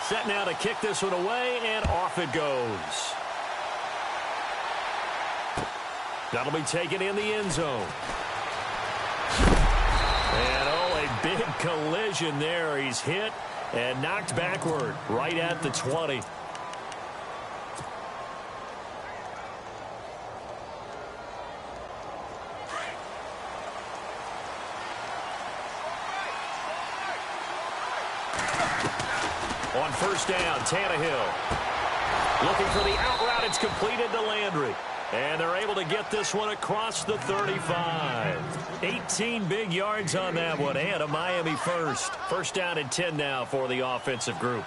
Set now to kick this one away, and off it goes. That'll be taken in the end zone. And, oh, a big collision there. He's hit and knocked backward right at the 20. On first down, Tannehill. Looking for the out route. It's completed to Landry. And they're able to get this one across the 35. 18 big yards on that one, and a Miami first. First down and 10 now for the offensive group.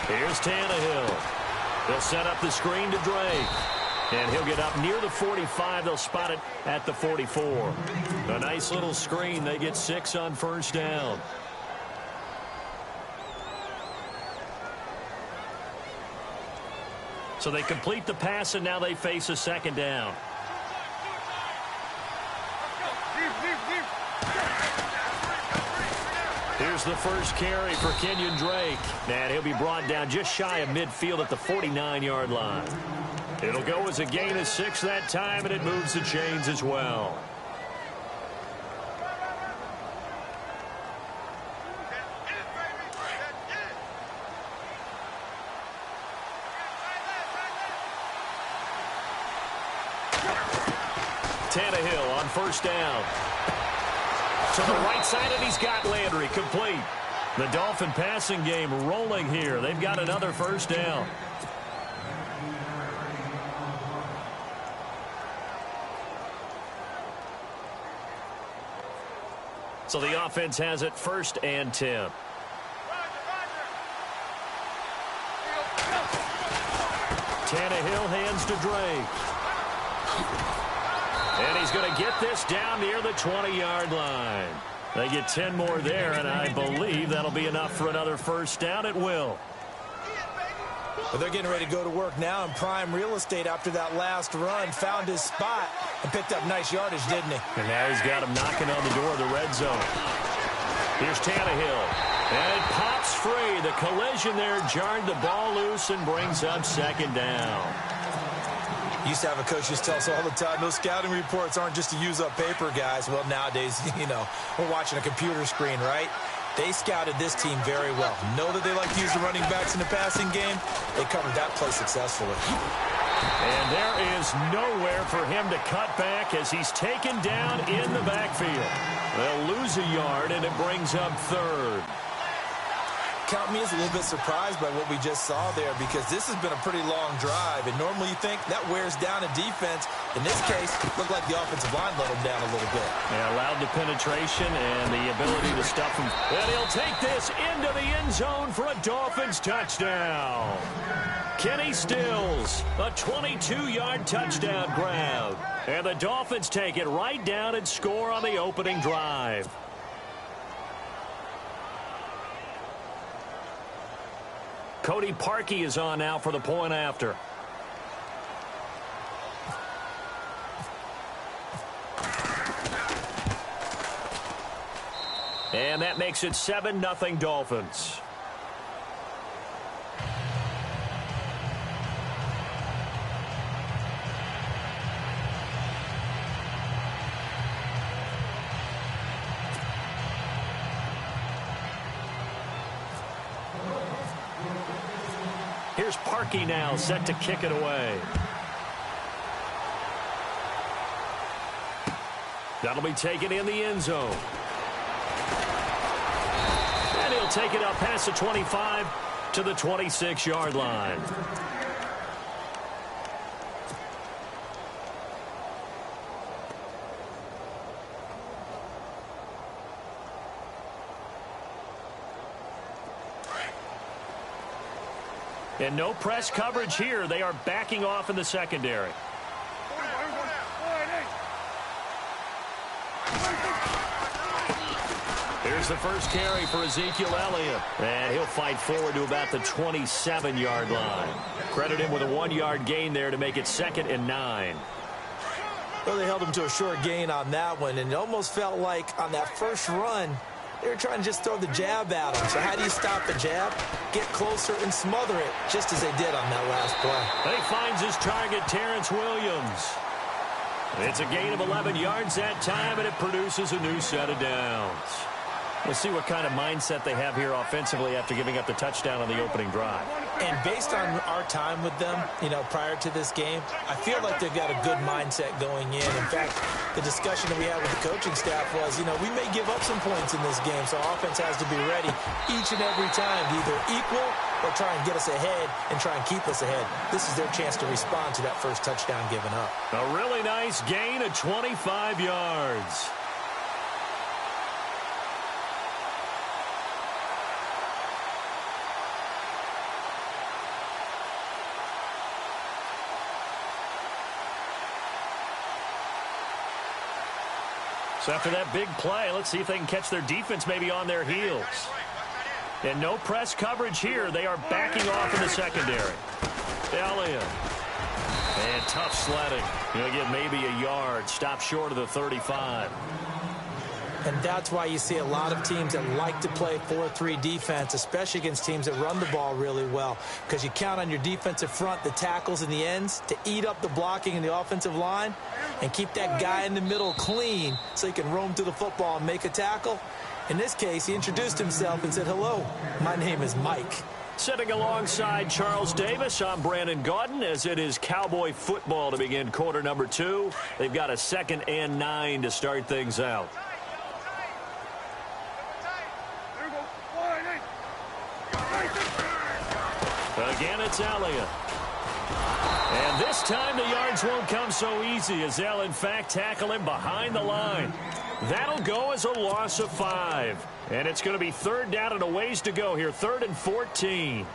Here's Tannehill. They'll set up the screen to Drake. And he'll get up near the 45. They'll spot it at the 44. A nice little screen. They get 6 on first down. So they complete the pass, and now they face a second down. Here's the first carry for Kenyon Drake. And he'll be brought down just shy of midfield at the 49-yard line. It'll go as a gain of 6 that time, and it moves the chains as well. Tannehill on first down. To the right side, and he's got Landry complete. The Dolphin passing game rolling here. They've got another first down. So the offense has it first and 10. Tannehill hands to Drake. And he's going to get this down near the 20-yard line. They get 10 more there, and I believe that'll be enough for another first down. It will. But they're getting ready to go to work now in prime real estate after that last run. Found his spot and picked up nice yardage, didn't he? And now he's got him knocking on the door of the red zone. Here's Tannehill. And it pops free. The collision there jarred the ball loose and brings up second down. Used to have a coach just tell us all the time, those scouting reports aren't just to use up paper, guys. Well, nowadays, we're watching a computer screen, right? They scouted this team very well. Know that they like to use the running backs in the passing game. They covered that play successfully. And there is nowhere for him to cut back as he's taken down in the backfield. They'll lose a yard, and it brings up third. Count me as a little bit surprised by what we just saw there, because this has been a pretty long drive, and normally you think that wears down a defense. In this case, it looked like the offensive line let them down a little bit. Yeah, allowed the penetration and the ability to stuff him. And he'll take this into the end zone for a Dolphins touchdown. Kenny Stills, a 22-yard touchdown grab. And the Dolphins take it right down and score on the opening drive. Cody Parkey is on now for the point after. And that makes it 7-0 Dolphins. Here's Parkey now, set to kick it away. That'll be taken in the end zone. And he'll take it up past the 25 to the 26-yard line. And no press coverage here. They are backing off in the secondary. Here's the first carry for Ezekiel Elliott. And he'll fight forward to about the 27-yard line. Credit him with a 1-yard gain there to make it 2nd and 9. Well, they held him to a short gain on that one, and it almost felt like on that first run, They were trying to just throw the jab at him. So how do you stop the jab? Get closer and smother it, just as they did on that last play. He finds his target, Terrence Williams. It's a gain of 11 yards that time, and it produces a new set of downs. We'll see what kind of mindset they have here offensively after giving up the touchdown on the opening drive. And based on our time with them, prior to this game, I feel like they've got a good mindset going in. In fact, the discussion that we had with the coaching staff was, we may give up some points in this game, so offense has to be ready each and every time to either equal or try and get us ahead and try and keep us ahead. This is their chance to respond to that first touchdown given up. A really nice gain of 25 yards. So after that big play, let's see if they can catch their defense maybe on their heels. And no press coverage here. They are backing off in the secondary. Elliott. And tough sledding. Going to get maybe a yard. Stop short of the 35. And that's why you see a lot of teams that like to play 4-3 defense, especially against teams that run the ball really well, because you count on your defensive front, the tackles and the ends, to eat up the blocking in the offensive line and keep that guy in the middle clean so he can roam through the football and make a tackle. In this case, he introduced himself and said, "Hello, my name is Mike." Sitting alongside Charles Davis, I'm Brandon Gaudin, as it is Cowboy football to begin quarter number 2. They've got a 2nd and 9 to start things out. Again, it's Elliott. And this time the yards won't come so easy, as they'll in fact tackle him behind the line. That'll go as a loss of 5. And it's going to be 3rd down and a ways to go here. 3rd and 14.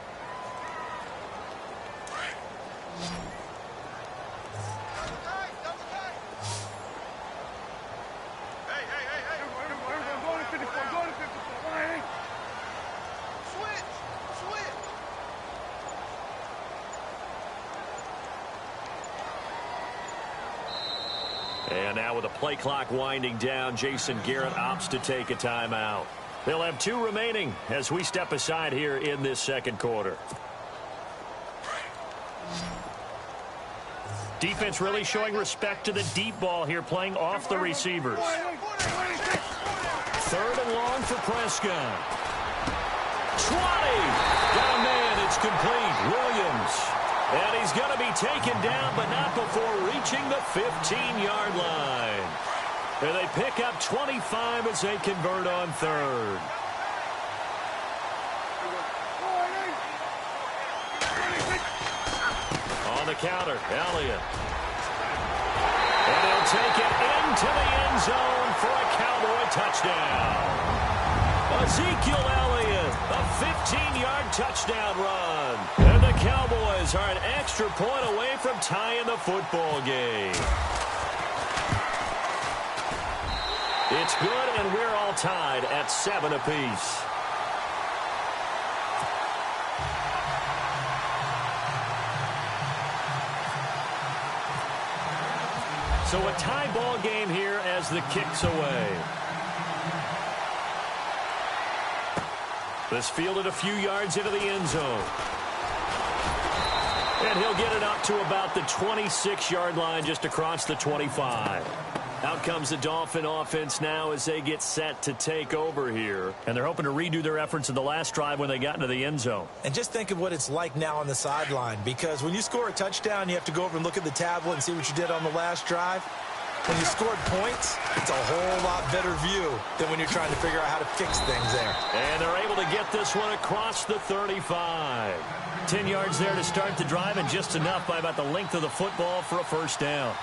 And now with the play clock winding down, Jason Garrett opts to take a timeout. They'll have 2 remaining as we step aside here in this second quarter. Defense really showing respect to the deep ball here, playing off the receivers. 3rd and long for Prescott. 20. Got a man. It's complete. Williams. And he's going to be taken down, but not before reaching the 15-yard line. And they pick up 25 as they convert on 3rd. On the counter, Elliott. And he'll take it into the end zone for a Cowboy touchdown. Ezekiel Elliott, a 15-yard touchdown run. And the Cowboys are an extra point away from tying the football game. It's good, and we're all tied at 7 apiece. So a tie ball game here as the kick's away. This fielded a few yards into the end zone. And he'll get it up to about the 26-yard line, just across the 25. Out comes the Dolphin offense now as they get set to take over here. And they're hoping to redo their efforts in the last drive when they got into the end zone. And just think of what it's like now on the sideline, because when you score a touchdown, you have to go over and look at the tablet and see what you did on the last drive. When you scored points, it's a whole lot better view than when you're trying to figure out how to fix things there. And they're able to get this one across the 35. 10 yards there to start the drive, and just enough by about the length of the football for a first down.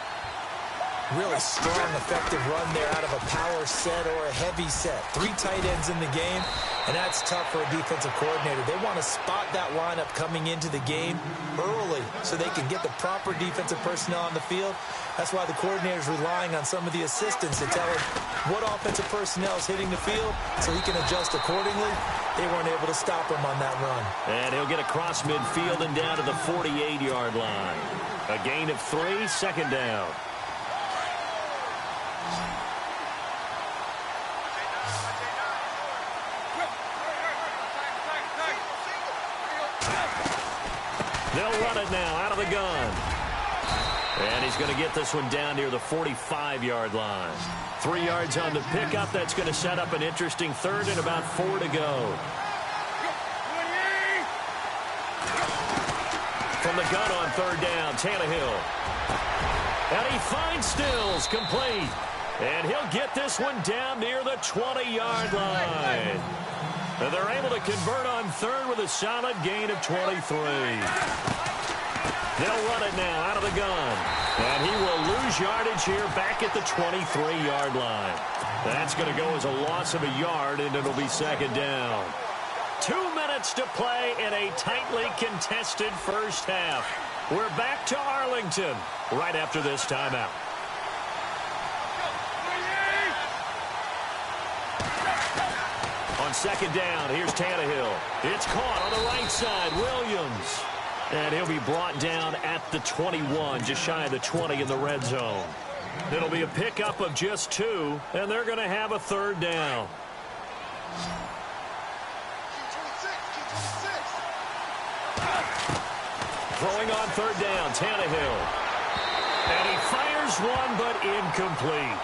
Really strong, effective run there out of a power set or a heavy set. 3 tight ends in the game, and that's tough for a defensive coordinator. They want to spot that lineup coming into the game early so they can get the proper defensive personnel on the field. That's why the coordinator's relying on some of the assistants to tell him what offensive personnel is hitting the field so he can adjust accordingly. They weren't able to stop him on that run. And he'll get across midfield and down to the 48-yard line. A gain of 3, second down. They'll run it now out of the gun. And he's going to get this one down near the 45-yard line. 3 yards on the pickup. That's going to set up an interesting third and about 4 to go. From the gun on third down, Tannehill. And he finds Stills, complete. And he'll get this one down near the 20-yard line. And they're able to convert on third with a solid gain of 23. They'll run it now out of the gun. And he will lose yardage here back at the 23-yard line. That's going to go as a loss of a yard, and it'll be second down. 2 minutes to play in a tightly contested first half. We're back to Arlington right after this timeout. On second down, here's Tannehill. It's caught on the right side, Williams. And he'll be brought down at the 21, just shy of the 20 in the red zone. It'll be a pickup of just 2, and they're going to have a third down. Throwing on third down, Tannehill. And he fires one, but incomplete.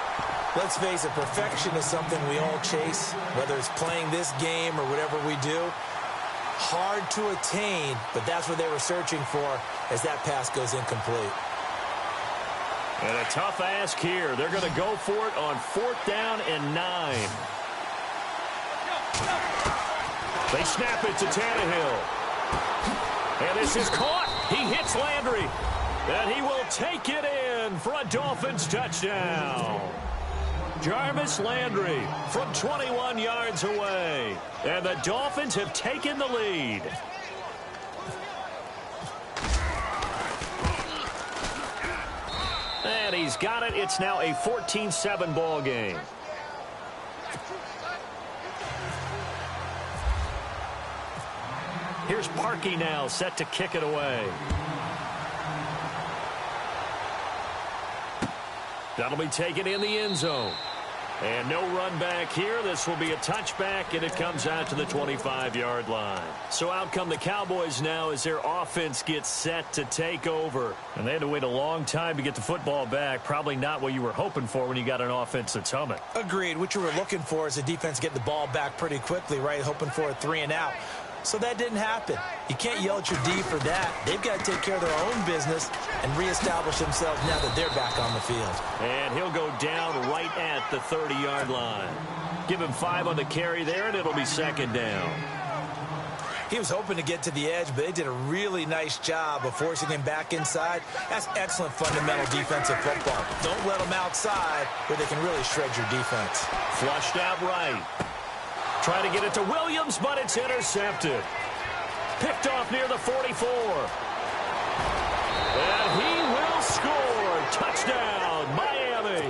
Let's face it, perfection is something we all chase, whether it's playing this game or whatever we do. Hard to attain, but that's what they were searching for as that pass goes incomplete. And a tough ask here. They're going to go for it on 4th down and 9. They snap it to Tannehill. And this is caught. He hits Landry. And he will take it in for a Dolphins touchdown. Jarvis Landry from 21 yards away. And the Dolphins have taken the lead. And he's got it. It's now a 14-7 ball game. Here's Parkey now set to kick it away. That'll be taken in the end zone. And no run back here. This will be a touchback, and it comes out to the 25-yard line. So out come the Cowboys now as their offense gets set to take over. And they had to wait a long time to get the football back. Probably not what you were hoping for when you got an offense that's humming. Agreed. What you were looking for is the defense getting the ball back pretty quickly, right? Hoping for a 3 and out. So that didn't happen. You can't yell at your D for that. They've got to take care of their own business and reestablish themselves now that they're back on the field. And he'll go down right at the 30-yard line. Give him 5 on the carry there, and it'll be second down. He was hoping to get to the edge, but they did a really nice job of forcing him back inside. That's excellent fundamental defensive football. Don't let them outside where they can really shred your defense. Flushed out right. Try to get it to Williams, but it's intercepted. Picked off near the 44. And he will score. Touchdown, Miami.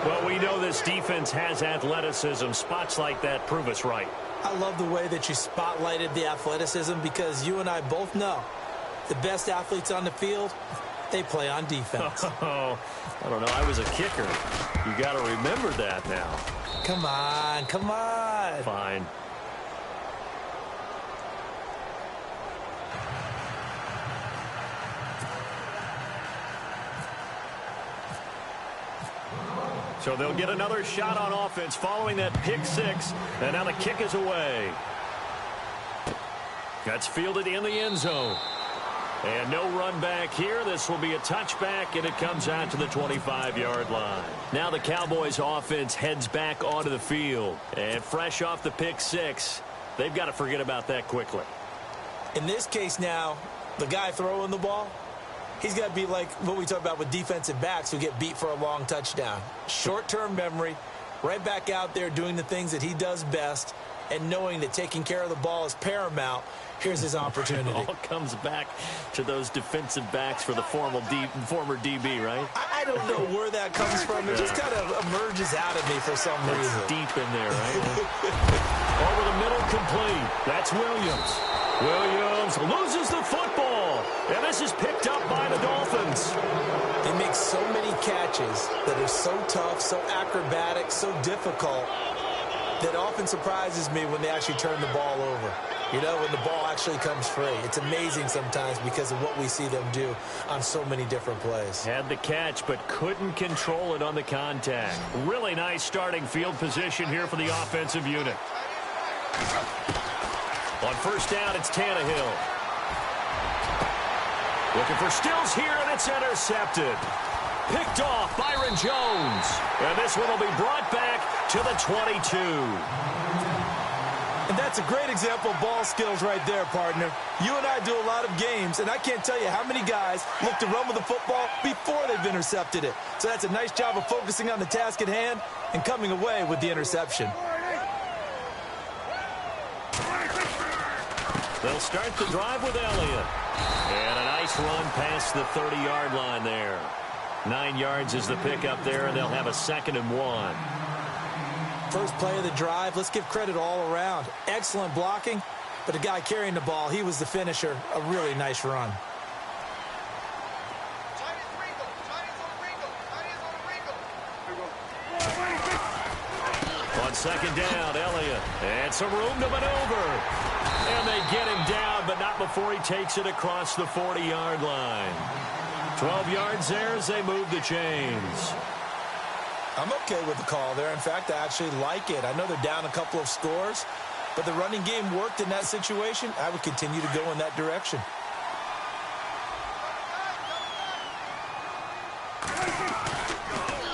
Well, we know this defense has athleticism. Spots like that prove us right. I love the way that you spotlighted the athleticism because you and I both know the best athletes on the field, they play on defense. Oh, I don't know. I was a kicker. You got to remember that now. Come on, come on. Fine. So they'll get another shot on offense following that pick 6. And now the kick is away. That's fielded in the end zone. And no run back here. This will be a touchback, and it comes out to the 25-yard line. Now the Cowboys offense heads back onto the field. And fresh off the pick 6, they've got to forget about that quickly. In this case now, the guy throwing the ball, he's got to be like what we talk about with defensive backs who get beat for a long touchdown. Short-term memory, right back out there doing the things that he does best, and knowing that taking care of the ball is paramount. Here's his opportunity. It all comes back to those defensive backs for the former DB, right? I don't know where that comes from. It just kind of emerges out of me for some reason. Deep in there, right? Over the middle, complete. That's Williams. Williams loses the football. And this is picked up by the Dolphins. They make so many catches that are so tough, so acrobatic, so difficult that often surprises me when they actually turn the ball over. You know, when the ball actually comes free. It's amazing sometimes because of what we see them do on so many different plays. Had the catch, but couldn't control it on the contact. Really nice starting field position here for the offensive unit. On first down, it's Tannehill. Looking for Stills here, and it's intercepted. Picked off Byron Jones. And this one will be brought back to the 22. And that's a great example of ball skills right there, partner. You and I do a lot of games, and I can't tell you how many guys look to run with the football before they've intercepted it. So that's a nice job of focusing on the task at hand and coming away with the interception. They'll start the drive with Elliott. And a nice run past the 30-yard line there. 9 yards is the pickup there, and they'll have a 2nd and 1. First play of the drive, let's give credit all around. Excellent blocking, but the guy carrying the ball, he was the finisher. A really nice run. On 2nd down, Elliott. And some room to maneuver. And they get him down, but not before he takes it across the 40-yard line. 12 yards there as they move the chains. I'm okay with the call there. In fact, I actually like it. I know they're down a couple of scores, but the running game worked in that situation. I would continue to go in that direction.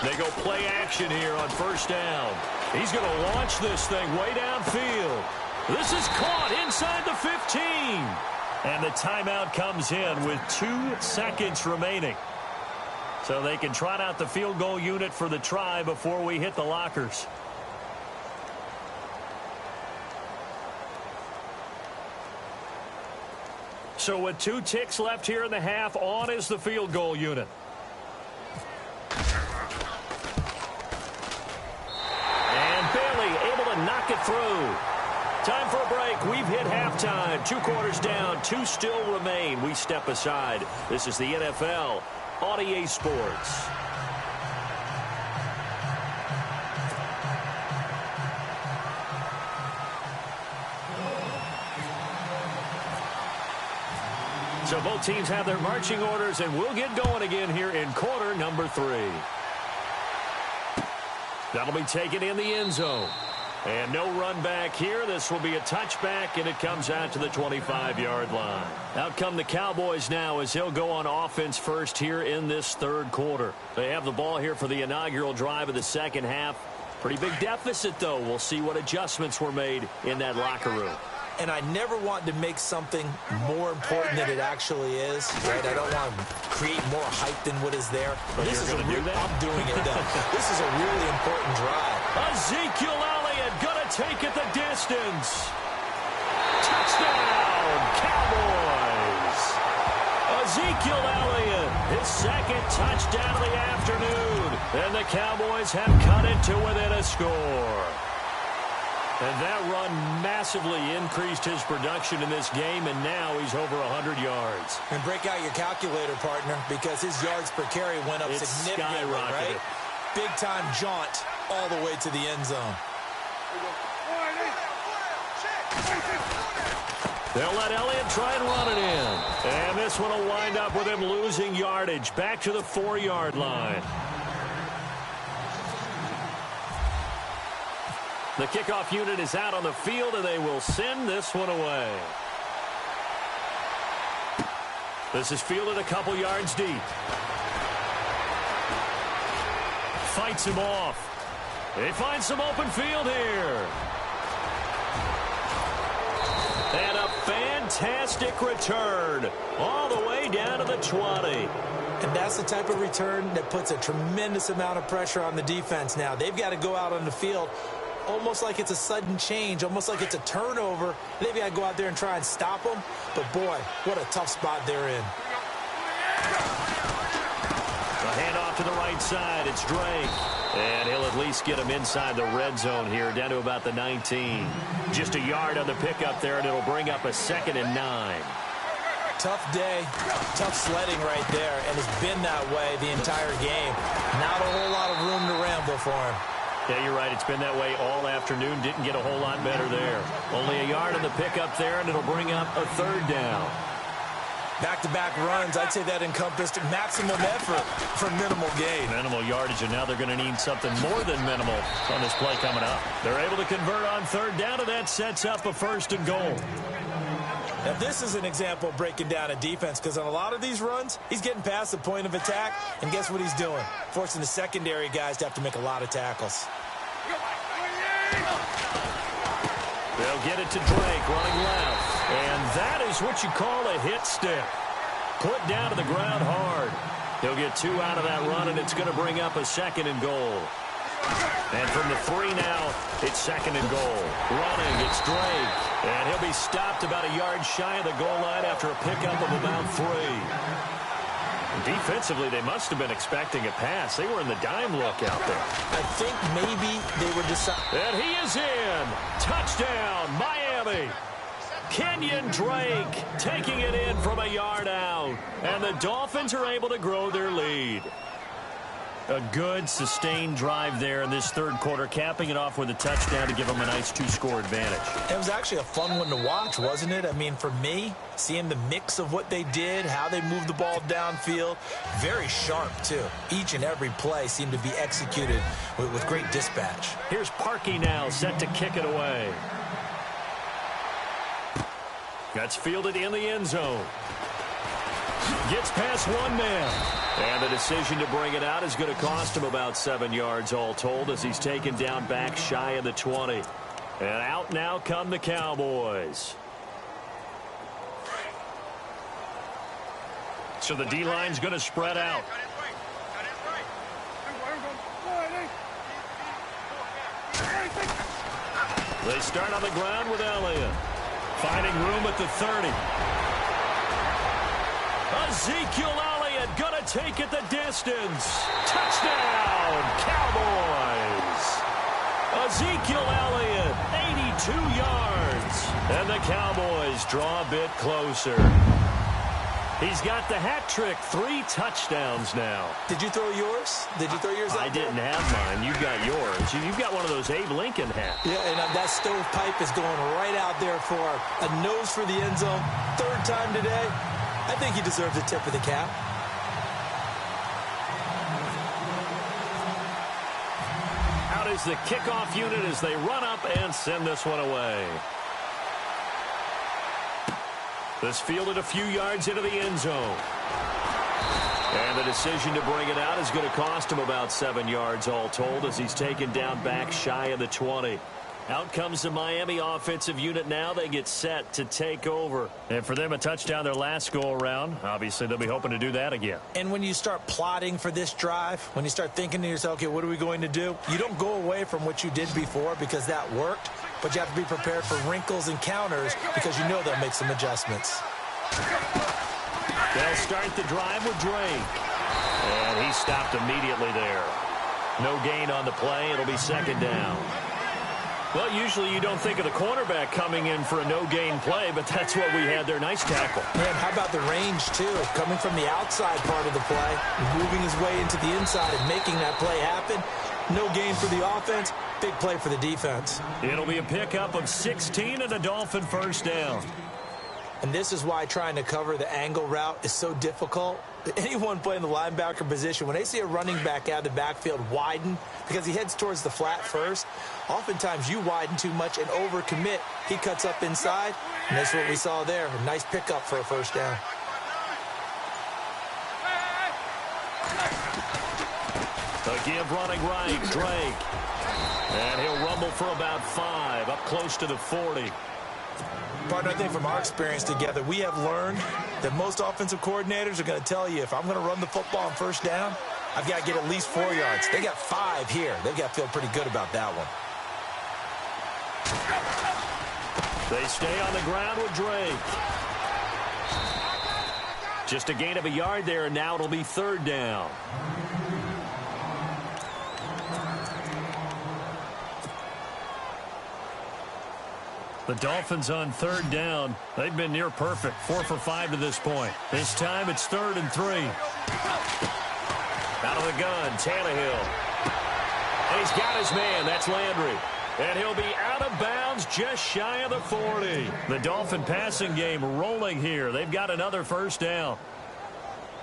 They go play action here on first down. He's going to launch this thing way downfield. This is caught inside the 15. And the timeout comes in with 2 seconds remaining. So they can trot out the field goal unit for the try before we hit the lockers. So with 2 ticks left here in the half, on is the field goal unit. And Bailey able to knock it through. Time for a break. We've hit halftime. 2 quarters down. 2 still remain. We step aside. This is the NFL on EA Sports. So both teams have their marching orders, and we'll get going again here in quarter number 3. That'll be taken in the end zone. And no run back here. This will be a touchback, and it comes out to the 25-yard line. Out come the Cowboys now as they'll go on offense first here in this 3rd quarter. They have the ball here for the inaugural drive of the 2nd half. Pretty big deficit, though. We'll see what adjustments were made in that locker room. And I never want to make something more important than it actually is, right? I don't want to create more hype than what is there. But this is I'm doing it, though. This is a really important drive. Ezekiel Elliott going to take it the distance. Touchdown, Cowboys. Ezekiel Elliott, his 2nd touchdown of the afternoon. And the Cowboys have cut it to within a score. And that run massively increased his production in this game, and now he's over 100 yards. And break out your calculator, partner, because his yards per carry went up significantly, right? Big-time jaunt all the way to the end zone. They'll let Elliott try and run it in. And this one will wind up with him losing yardage back to the 4-yard line. The kickoff unit is out on the field, and they will send this one away. This is fielded a couple yards deep. Fights him off. They find some open field here. And a fantastic return all the way down to the 20. And that's the type of return that puts a tremendous amount of pressure on the defense now. They've got to go out on the field almost like it's a sudden change, almost like it's a turnover. They've got to go out there and try and stop them. But, boy, what a tough spot they're in. The handoff to the right side. It's Drake. And he'll at least get him inside the red zone here, down to about the 19. Just a yard on the pickup there, and it'll bring up a 2nd and 9. Tough day, tough sledding right there, and it's been that way the entire game. Not a whole lot of room to ramble for him. Yeah, you're right. It's been that way all afternoon. Didn't get a whole lot better there. Only a yard on the pickup there, and it'll bring up a third down. Back-to-back runs, I'd say that encompassed maximum effort for minimal gain. Minimal yardage, and now they're going to need something more than minimal on this play coming up. They're able to convert on third down, and that sets up a 1st and goal. Now, this is an example of breaking down a defense, because on a lot of these runs, he's getting past the point of attack, and guess what he's doing? Forcing the secondary guys to have to make a lot of tackles. They'll get it to Drake, running left. And that is what you call a hit stick. Put down to the ground hard. He'll get 2 out of that run, and it's going to bring up a 2nd and goal. And from the 3 now, it's 2nd and goal. Running, it's Drake. And he'll be stopped about a yard shy of the goal line after a pickup of about 3. Defensively, they must have been expecting a pass. They were in the dime look out there. I think maybe they were deciding. And he is in. Touchdown, Miami. Kenyon Drake taking it in from a yard out. And the Dolphins are able to grow their lead. A good, sustained drive there in this third quarter, capping it off with a touchdown to give them a nice 2-score advantage. It was actually a fun one to watch, wasn't it? I mean, for me, seeing the mix of what they did, how they moved the ball downfield, very sharp, too. Each and every play seemed to be executed with great dispatch. Here's Parkey now, set to kick it away. That's fielded in the end zone. Gets past one man. And the decision to bring it out is going to cost him about 7 yards all told as he's taken down back shy of the 20. And out now come the Cowboys. So the D-line's going to spread out. They start on the ground with Elliott. Finding room at the 30. Ezekiel Elliott gonna take it the distance. Touchdown, Cowboys. Ezekiel Elliott, 82 yards. And the Cowboys draw a bit closer. He's got the hat trick, 3 touchdowns now. Did you throw yours? Did you throw yours out I didn't have mine. You got yours. You've got one of those Abe Lincoln hats. Yeah, and that stovepipe is going right out there for a nose for the end zone. 3rd time today. I think he deserves a tip of the cap. Out is the kickoff unit as they run up and send this one away. This fielded a few yards into the end zone. And the decision to bring it out is going to cost him about 7 yards all told as he's taken down back shy of the 20. Out comes the Miami offensive unit now. They get set to take over. And for them, a touchdown their last go-around. Obviously, they'll be hoping to do that again. And when you start plotting for this drive, when you start thinking to yourself, okay, what are we going to do? You don't go away from what you did before because that worked, but you have to be prepared for wrinkles and counters because you know they'll make some adjustments. They'll start the drive with Drake. And he stopped immediately there. No gain on the play. It'll be 2nd down. Well, usually you don't think of the cornerback coming in for a no-gain play, but that's what we had there. Nice tackle. Man, how about the range, too? Coming from the outside part of the play, moving his way into the inside and making that play happen. No gain for the offense, big play for the defense. It'll be a pickup of 16 and a Dolphin 1st down. And this is why trying to cover the angle route is so difficult. Anyone playing the linebacker position, when they see a running back out of the backfield widen because he heads towards the flat first, oftentimes you widen too much and overcommit. He cuts up inside, and that's what we saw there. A nice pickup for a 1st down. A give running right, Drake. And he'll rumble for about 5, up close to the 40. Partner, I think from our experience together, we have learned that most offensive coordinators are going to tell you, if I'm going to run the football on 1st down, I've got to get at least 4 yards. They got 5 here. They've got to feel pretty good about that one. They stay on the ground with Drake. Just a gain of a yard there, and now it'll be 3rd down. The Dolphins on 3rd down. They've been near perfect. 4 for 5 to this point. This time it's 3rd and 3. Out of the gun, Tannehill. And he's got his man. That's Landry. And he'll be out of bounds just shy of the 40. The Dolphin passing game rolling here. They've got another first down.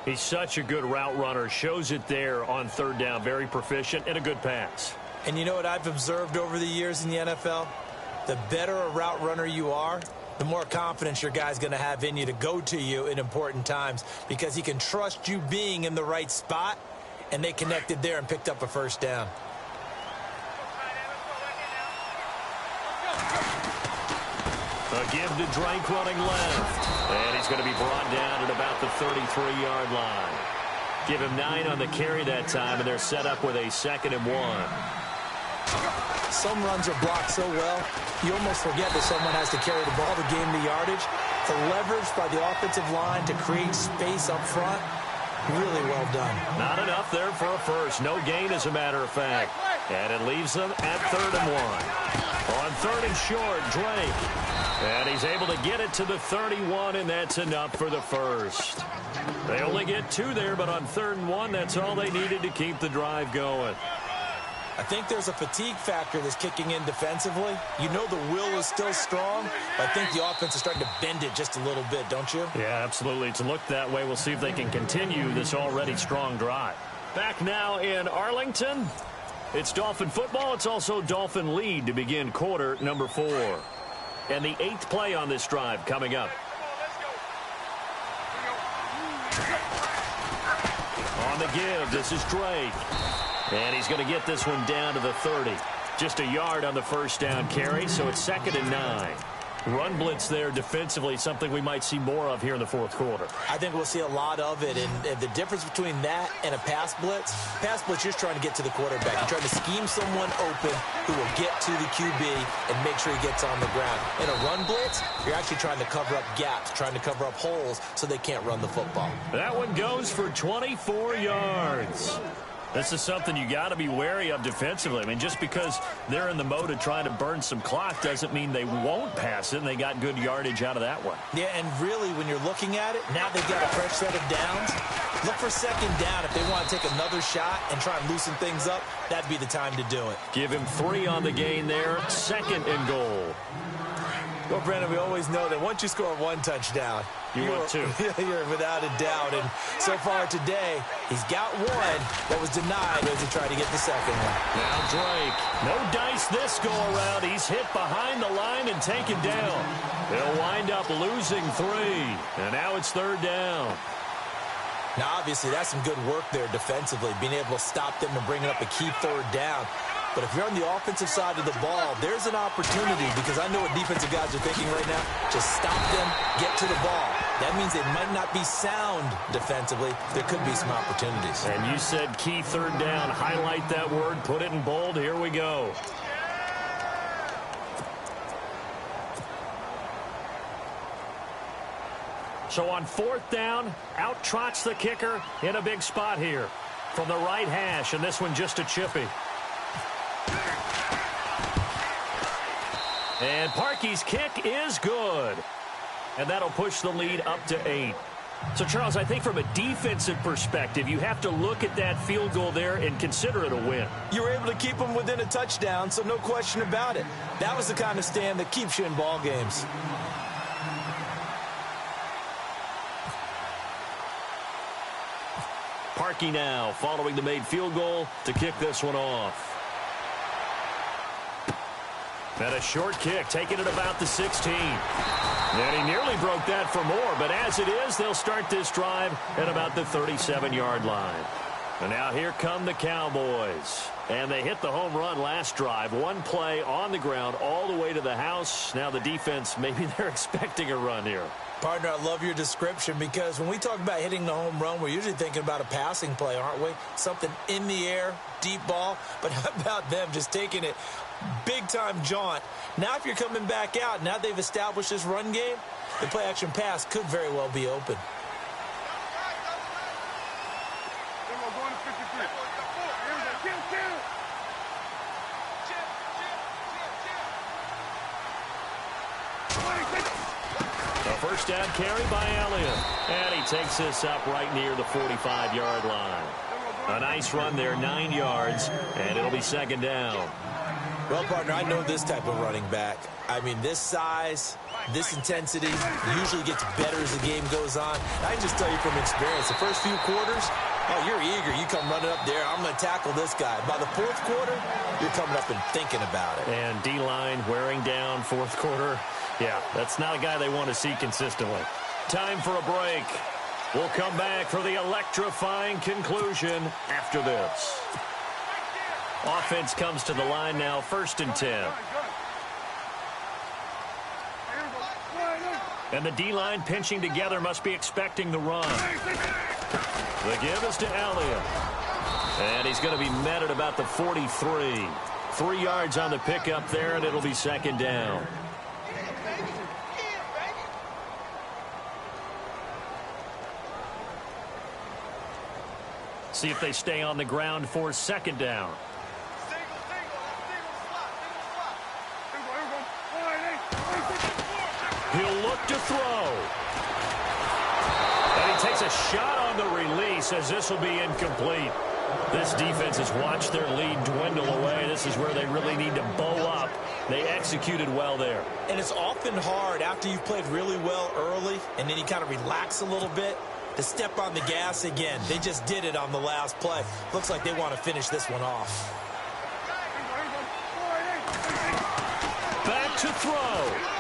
He's such a good route runner. Shows it there on third down. Very proficient and a good pass. And you know what I've observed over the years in the NFL? The better a route runner you are, the more confidence your guy's going to have in you to go to you in important times because he can trust you being in the right spot, and they connected there and picked up a first down. A give to Drake running left. And he's going to be brought down at about the 33-yard line. Give him 9 on the carry that time, and they're set up with a 2nd and 1. Some runs are blocked so well, you almost forget that someone has to carry the ball to gain the yardage. The leverage by the offensive line to create space up front, really well done. Not enough there for a first. No gain, as a matter of fact. And it leaves them at 3rd and 1. On 3rd and short, Drake. And he's able to get it to the 31, and that's enough for the first. They only get 2 there, but on 3rd and 1, that's all they needed to keep the drive going. I think there's a fatigue factor that's kicking in defensively. You know the will is still strong, but I think the offense is starting to bend it just a little bit, don't you? Yeah, absolutely. It's looked that way. We'll see if they can continue this already strong drive. Back now in Arlington. It's Dolphin football. It's also Dolphin lead to begin quarter number 4. And the 8th play on this drive coming up. On the give, this is Drake. And he's going to get this one down to the 30. Just a yard on the first down carry, so it's 2nd and 9. Run blitz there defensively, something we might see more of here in the 4th quarter. I think we'll see a lot of it, and the difference between that and a pass blitz, you're just trying to get to the quarterback. You're trying to scheme someone open who will get to the QB and make sure he gets on the ground. In a run blitz, you're actually trying to cover up gaps, trying to cover up holes so they can't run the football. That one goes for 24 yards. This is something you got to be wary of defensively. I mean, just because they're in the mode of trying to burn some clock doesn't mean they won't pass it, and they got good yardage out of that one. Yeah, and really, when you're looking at it, now they've got a fresh set of downs. Look for 2nd down. If they want to take another shot and try and loosen things up, that'd be the time to do it. Give him 3 on the gain there. 2nd and goal. Well, Brandon, we always know that once you score 1 touchdown, you're without a doubt. And so far today, he's got 1 that was denied as he tried to get the 2nd one. Now Drake. No dice this go around. He's hit behind the line and taken down. They'll wind up losing 3. And now it's 3rd down. Now, obviously, that's some good work there defensively, being able to stop them and bringing up a key 3rd down. But if you're on the offensive side of the ball, there's an opportunity, because I know what defensive guys are thinking right now. Just stop them, get to the ball. That means they might not be sound defensively. There could be some opportunities. And you said key 3rd down. Highlight that word. Put it in bold. Here we go. So on 4th down, out trots the kicker in a big spot here from the right hash, and this one just a chippy. And Parkey's kick is good. And that'll push the lead up to 8. So, Charles, I think from a defensive perspective, you have to look at that field goal there and consider it a win. You were able to keep them within a touchdown, so no question about it. That was the kind of stand that keeps you in ball games. Parkey now following the made field goal to kick this one off. And a short kick, taking it about the 16. And he nearly broke that for more, but as it is, they'll start this drive at about the 37-yard line. And now here come the Cowboys. And they hit the home run last drive. 1 play on the ground all the way to the house. Now the defense, maybe they're expecting a run here. Partner, I love your description, because when we talk about hitting the home run, we're usually thinking about a passing play, aren't we? Something in the air, deep ball. But how about them just taking it big-time jaunt? Now if you're coming back out, now they've established this run game, the play-action pass could very well be open. First down carry by Elliott. And he takes this up right near the 45-yard line. A nice run there, 9 yards, and it'll be second down. Well, partner, I know this type of running back. I mean, this size, this intensity usually gets better as the game goes on. I can just tell you from experience, the first few quarters, oh, you're eager. You come running up there, I'm going to tackle this guy. By the fourth quarter, you're coming up and thinking about it. And D-line wearing down fourth quarter. Yeah, that's not a guy they want to see consistently. Time for a break. We'll come back for the electrifying conclusion after this. Offense comes to the line now, 1st and 10. And the D-line pinching together must be expecting the run. The give is to Elliott. And he's going to be met at about the 43. 3 yards on the pickup there, and it'll be second down. See if they stay on the ground for second down. He'll look to throw. And he takes a shot on the release as this will be incomplete. This defense has watched their lead dwindle away. This is where they really need to bow up. They executed well there. And it's often hard after you've played really well early and then you kind of relax a little bit to step on the gas again. They just did it on the last play. Looks like they want to finish this one off. Back to throw.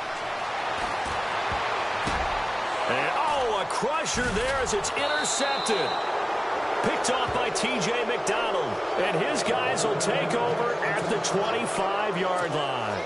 And, oh, a crusher there as it's intercepted. Picked off by T.J. McDonald. And his guys will take over at the 25-yard line.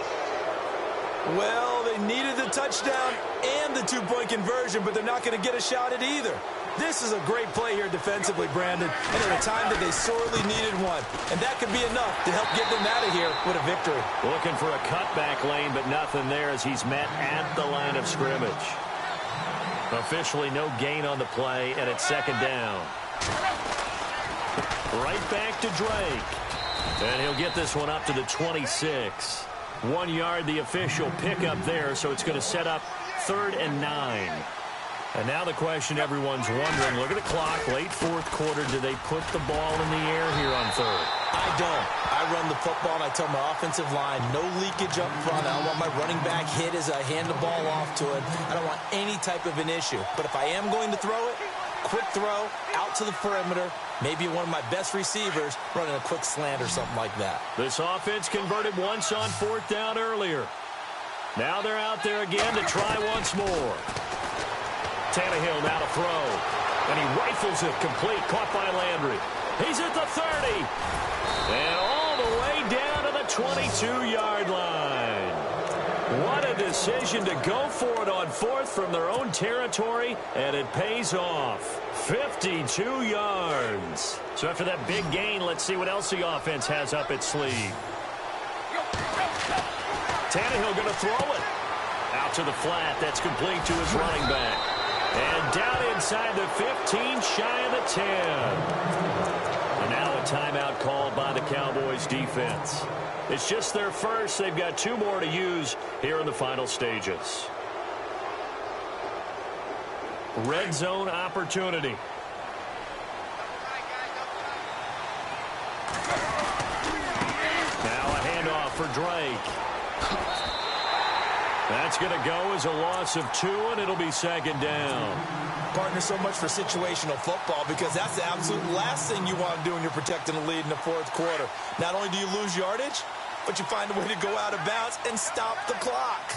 Well, they needed the touchdown and the two-point conversion, but they're not going to get a shot at either. This is a great play here defensively, Brandon, and at a time that they sorely needed one. And that could be enough to help get them out of here with a victory. Looking for a cutback lane, but nothing there as he's met at the line of scrimmage. Officially no gain on the play, and it's second down. Right back to Drake. And he'll get this one up to the 26. 1 yard, the official pickup there, so it's going to set up 3rd and 9. And now the question everyone's wondering, look at the clock, late fourth quarter, do they put the ball in the air here on 3rd? I don't. I run the football, and I tell my offensive line, no leakage up front. I don't want my running back hit as I hand the ball off to him. I don't want any type of an issue. But if I am going to throw it, quick throw, out to the perimeter, maybe one of my best receivers running a quick slant or something like that. This offense converted once on 4th down earlier. Now they're out there again to try once more. Tannehill now to throw. And he rifles it complete, caught by Landry. He's at the 30. And all the way down to the 22-yard line. What a decision to go for it on 4th from their own territory, and it pays off. 52 yards. So after that big gain, let's see what else the offense has up its sleeve. Tannehill going to throw it. Out to the flat. That's complete to his running back. And down inside the 15, shy of the 10. And now a timeout called by the Cowboys defense. It's just their first. They've got 2 more to use here in the final stages. Red zone opportunity. Now a handoff for Drake. That's going to go as a loss of 2, and it'll be second down. Partner, so much for situational football because that's the absolute last thing you want to do when you're protecting a lead in the fourth quarter. Not only do you lose yardage, but you find a way to go out of bounds and stop the clock.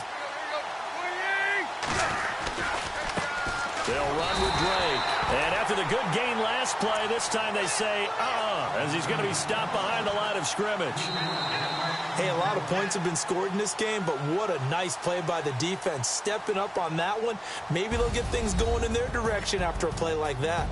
They'll run with Drake. And after the good gain last play, this time they say, as he's going to be stopped behind the line of scrimmage. Hey, a lot of points have been scored in this game, but what a nice play by the defense. Stepping up on that one, maybe they'll get things going in their direction after a play like that.